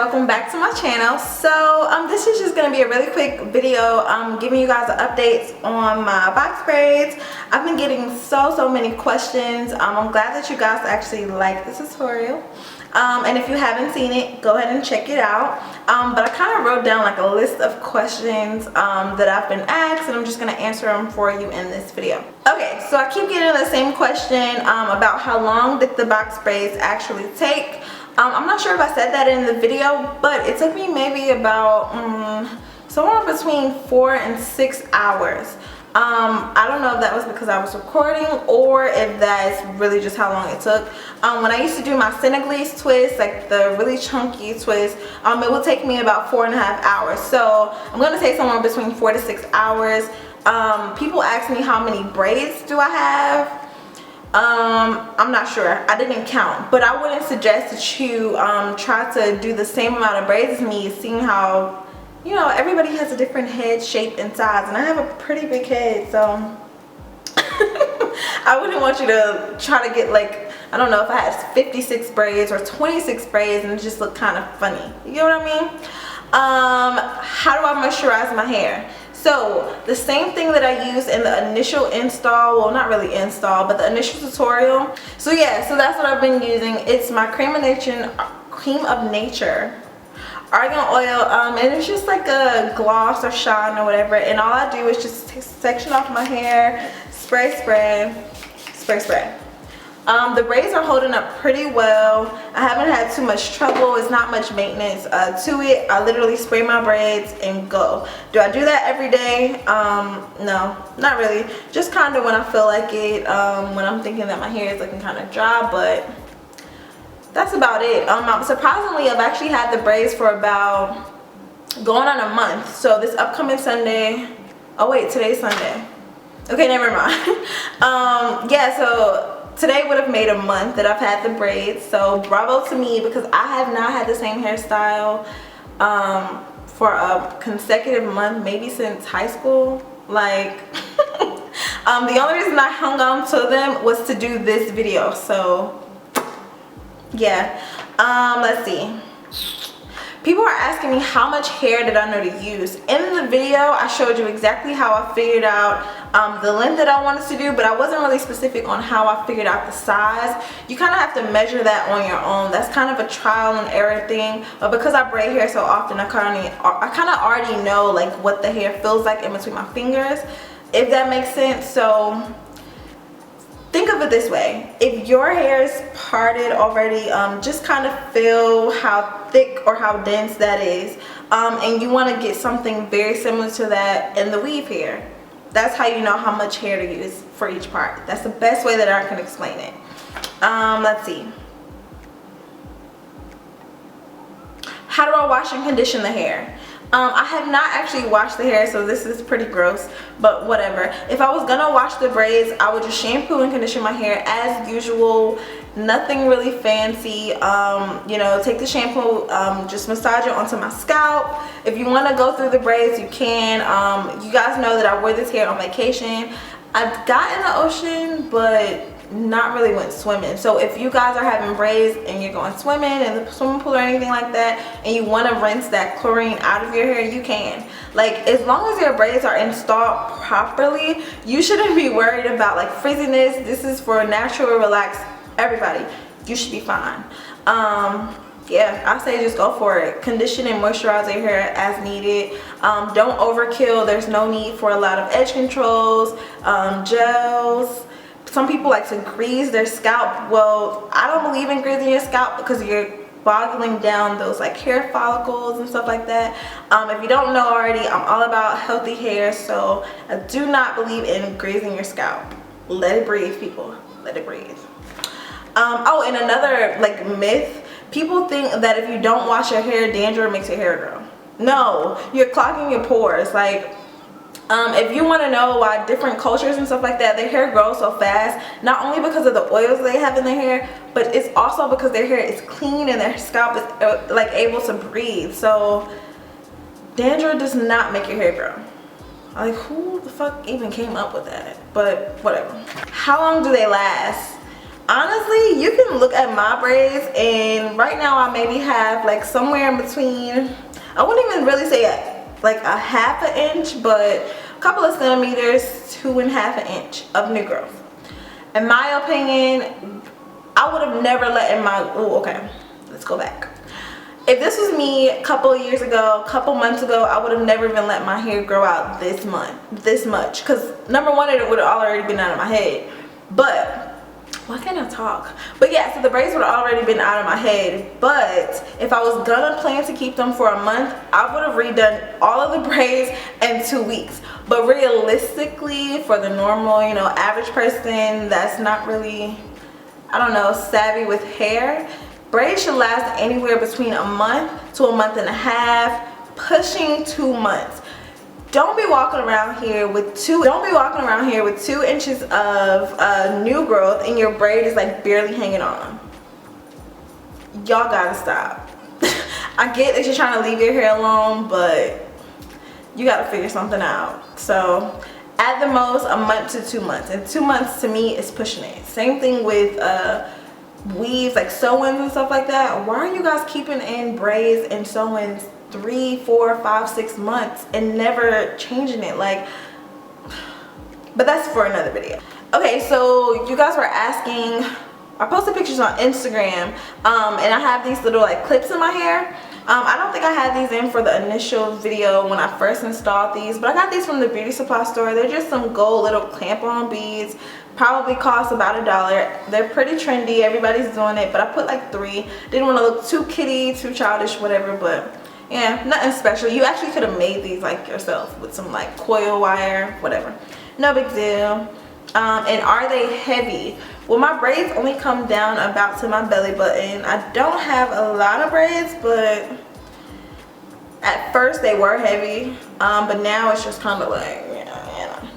welcome back to my channel. So this is just going to be a really quick video giving you guys updates on my box braids. I've been getting so many questions. I'm glad that you guys actually like this tutorial. And if you haven't seen it, go ahead and check it out. But I kind of wrote down like a list of questions that I've been asked, and I'm just going to answer them for you in this video. Okay, so I keep getting the same question about how long did the box braids actually take. I'm not sure if I said that in the video, but it took me maybe about somewhere between 4 and 6 hours. I don't know if that was because I was recording or if that's really just how long it took. When I used to do my Senegalese twist, like the really chunky twist, it would take me about 4.5 hours. So I'm going to say somewhere between 4 to 6 hours. People ask me how many braids do I have. I'm not sure. I didn't count, but I wouldn't suggest that you try to do the same amount of braids as me, seeing how, you know, everybody has a different head shape and size, and I have a pretty big head, so I wouldn't want you to try to get, like, I don't know, if I had 56 braids or 26 braids and it just look kind of funny. You know what I mean? How do I moisturize my hair? So the same thing that I used in the initial install, well, not really install, but the initial tutorial. So yeah, so that's what I've been using. It's my Cream of Nature argan oil, and it's just like a gloss or shine or whatever, and all I do is just section off my hair, spray. The braids are holding up pretty well. I haven't had too much trouble. It's not much maintenance to it. I literally spray my braids and go. Do I do that every day? No, not really. Just kind of when I feel like it, when I'm thinking that my hair is looking kind of dry, but that's about it. Surprisingly, I've actually had the braids for about going on a month. So this upcoming Sunday, oh wait, today's Sunday. Okay, never mind. Yeah, so today would have made a month that I've had the braids, so bravo to me, because I have not had the same hairstyle for a consecutive month, maybe since high school. Like, the only reason I hung on to them was to do this video, so yeah. Let's see. People are asking me how much hair did I know to use. In the video, I showed you exactly how I figured out the length that I wanted to do, but I wasn't really specific on how I figured out the size. You kind of have to measure that on your own. That's kind of a trial and error thing. But because I braid hair so often, I kind of already know like what the hair feels like in between my fingers, if that makes sense. So think of it this way: if your hair is parted already, just kind of feel how thick or how dense that is, and you want to get something very similar to that in the weave hair. That's how you know how much hair to use for each part. That's the best way that I can explain it. Let's see. How do I wash and condition the hair? I have not actually washed the hair, so this is pretty gross, but whatever. If I was gonna wash the braids, I would just shampoo and condition my hair as usual. Nothing really fancy. You know, take the shampoo, just massage it onto my scalp. If you want to go through the braids, you can. You guys know that I wear this hair on vacation. I've got in the ocean, but not really went swimming. So if you guys are having braids and you're going swimming in the swimming pool or anything like that, and you want to rinse that chlorine out of your hair, you can. Like, as long as your braids are installed properly, you shouldn't be worried about like frizziness. This is for natural, relaxed everybody. You should be fine. Yeah, I say just go for it. Condition and moisturize your hair as needed. Don't overkill. There's no need for a lot of edge controls, gels. Some people like to grease their scalp. Well, I don't believe in greasing your scalp because you're boggling down those like hair follicles and stuff like that. If you don't know already, I'm all about healthy hair, so I do not believe in greasing your scalp. Let it breathe, people. Let it breathe. Oh, and another like myth, people think that if you don't wash your hair, dandruff makes your hair grow. No, you're clogging your pores. Like, if you want to know why different cultures and stuff like that, their hair grows so fast, not only because of the oils they have in their hair, but it's also because their hair is clean and their scalp is like able to breathe. So dandruff does not make your hair grow. Like, who the fuck even came up with that? But whatever. How long do they last? Honestly, honestly, you can look at my braids, and right now I maybe have like somewhere in between, I wouldn't even really say like a half an inch, but a couple of centimeters to 1/2 inch of new growth. In my opinion, I would have never let in my, oh, okay, let's go back. If this was me a couple of years ago, a couple months ago, I would have never even let my hair grow out this much. Because number one, it would have already been out of my head. But, why can't I talk? But yeah, so the braids would have already been out of my head. But if I was gonna plan to keep them for a month, I would have redone all of the braids in 2 weeks. But realistically, for the normal, you know, average person that's not really, I don't know, savvy with hair, braids should last anywhere between a month to a month and a half, pushing 2 months. Don't be walking around here with 2 inches of new growth and your braid is like barely hanging on. Y'all gotta stop. I get that you're trying to leave your hair alone, but you gotta figure something out. So at the most, a month to 2 months, and 2 months to me is pushing it. Same thing with weaves, like sew-ins and stuff like that. Why are you guys keeping in braids and sew-ins 3, 4, 5, 6 months and never changing it? Like, but that's for another video. Okay, so you guys were asking, I posted pictures on Instagram, and I have these little like clips in my hair. I don't think I had these in for the initial video when I first installed these, but I got these from the beauty supply store. They're just some gold little clamp-on beads. Probably cost about $1. They're pretty trendy, everybody's doing it, but I put like 3. Didn't want to look too kiddie, too childish, whatever, but yeah, nothing special. You actually could have made these like yourself with some like coil wire, whatever. No big deal. And are they heavy? Well, my braids only come down about to my belly button. I don't have a lot of braids, but at first they were heavy, but now it's just kind of like,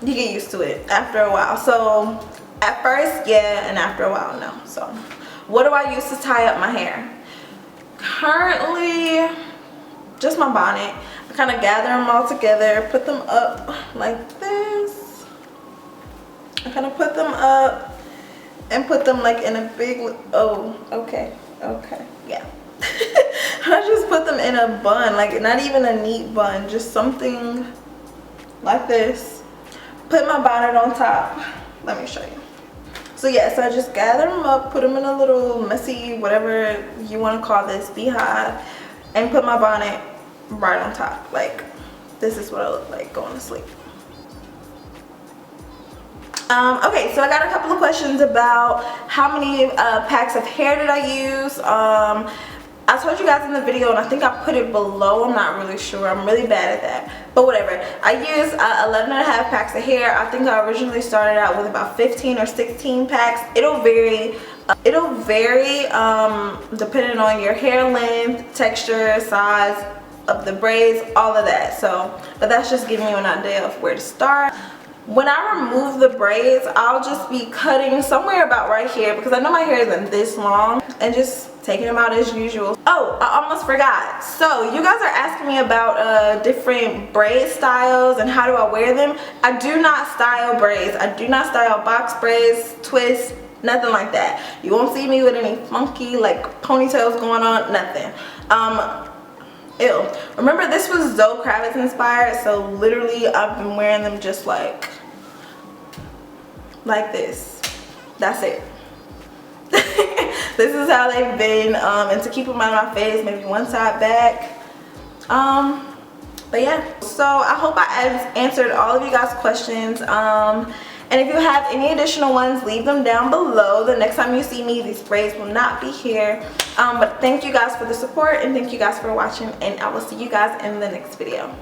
you get used to it after a while. So at first, yeah, and after a while, no. So what do I use to tie up my hair? Currently, just my bonnet. I kind of gather them all together, put them up like this. I kind of put them up and put them like in a big, oh, okay, yeah. I just put them in a bun, like not even a neat bun, just something like this. Put my bonnet on top. Let me show you. So yes, I just gather them up, put them in a little messy, whatever you want to call this, beehive, and put my bonnet right on top. Like, this is what I look like going to sleep. Okay, so I got a couple of questions about how many packs of hair did I use. I told you guys in the video, and I think I put it below. I'm not really sure. I'm really bad at that. But whatever. I used 11 and a half packs of hair. I think I originally started out with about 15 or 16 packs. It'll vary. Depending on your hair length, texture, size of the braids, all of that. So, but that's just giving you an idea of where to start. When I remove the braids, I'll just be cutting somewhere about right here, because I know my hair isn't this long, and just taking them out as usual. Oh, I almost forgot. So you guys are asking me about different braid styles and how do I wear them. I do not style braids. I do not style box braids, twists, nothing like that. You won't see me with any funky like ponytails going on, nothing. Ew. Remember, this was Zoe Kravitz inspired, so literally I've been wearing them just like this. That's it. This is how they've been, and to keep them out of my face, maybe one side back. But yeah, so I hope I answered all of you guys' questions. And if you have any additional ones, leave them down below. The next time you see me, these braids will not be here. But thank you guys for the support, and thank you guys for watching, and I will see you guys in the next video.